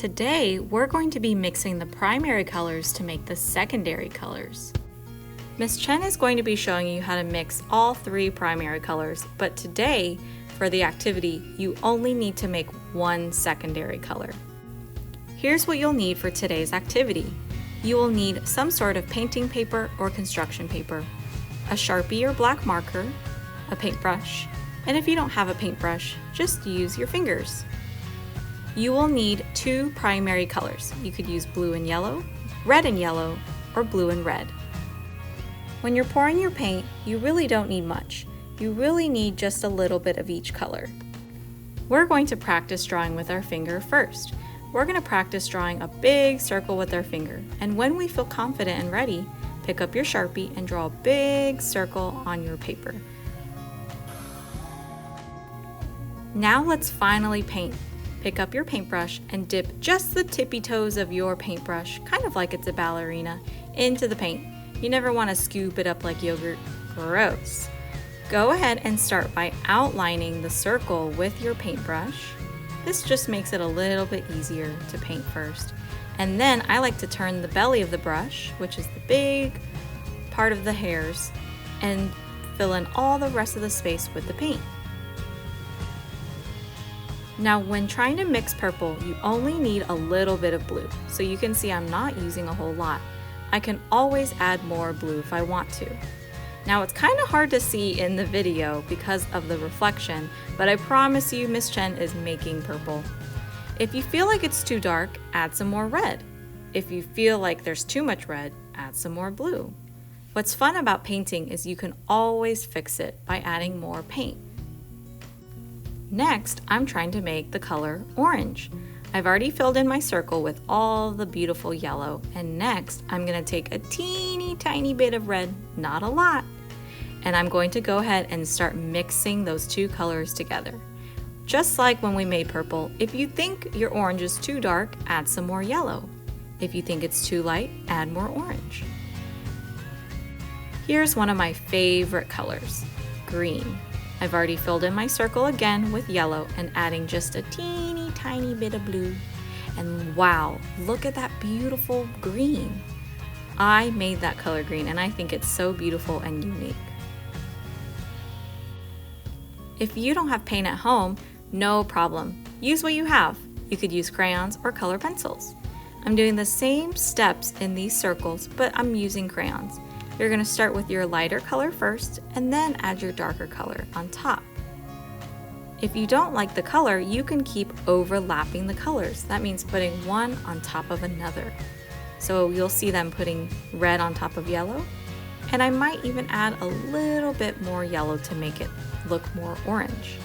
Today, we're going to be mixing the primary colors to make the secondary colors. Ms. Chen is going to be showing you how to mix all 3 primary colors, but today, for the activity, you only need to make 1 secondary color. Here's what you'll need for today's activity. You will need some sort of painting paper or construction paper, a Sharpie or black marker, a paintbrush, and if you don't have a paintbrush, just use your fingers. You will need 2 primary colors. You could use blue and yellow, red and yellow, or blue and red. When you're pouring your paint, you really don't need much. You really need just a little bit of each color. We're going to practice drawing with our finger first. We're going to practice drawing a big circle with our finger, and when we feel confident and ready, pick up your Sharpie and draw a big circle on your paper. Now let's finally paint. Pick up your paintbrush and dip just the tippy toes of your paintbrush, kind of like it's a ballerina, into the paint. You never want to scoop it up like yogurt. Gross. Go ahead and start by outlining the circle with your paintbrush. This just makes it a little bit easier to paint first. And then I like to turn the belly of the brush, which is the big part of the hairs, and fill in all the rest of the space with the paint. Now when trying to mix purple, you only need a little bit of blue. So you can see I'm not using a whole lot. I can always add more blue if I want to. Now it's kind of hard to see in the video because of the reflection, but I promise you Ms. Chen is making purple. If you feel like it's too dark, add some more red. If you feel like there's too much red, add some more blue. What's fun about painting is you can always fix it by adding more paint. Next, I'm trying to make the color orange. I've already filled in my circle with all the beautiful yellow, and next I'm going to take a teeny tiny bit of red, not a lot, and I'm going to go ahead and start mixing those 2 colors together. Just like when we made purple, if you think your orange is too dark, add some more yellow. If you think it's too light, add more orange. Here's one of my favorite colors, green. I've already filled in my circle again with yellow and adding just a teeny tiny bit of blue. And wow, look at that beautiful green. I made that color green and I think it's so beautiful and unique. If you don't have paint at home, no problem. Use what you have. You could use crayons or color pencils. I'm doing the same steps in these circles, but I'm using crayons. You're going to start with your lighter color first and then add your darker color on top. If you don't like the color, you can keep overlapping the colors. That means putting one on top of another. So you'll see them putting red on top of yellow, and I might even add a little bit more yellow to make it look more orange.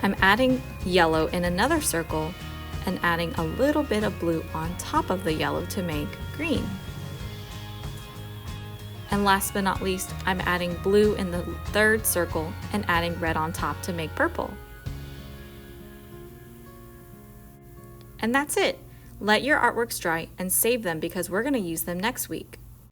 I'm adding yellow in another circle and adding a little bit of blue on top of the yellow to make green. And last but not least, I'm adding blue in the 3rd circle and adding red on top to make purple. And that's it. Let your artworks dry and save them because we're going to use them next week.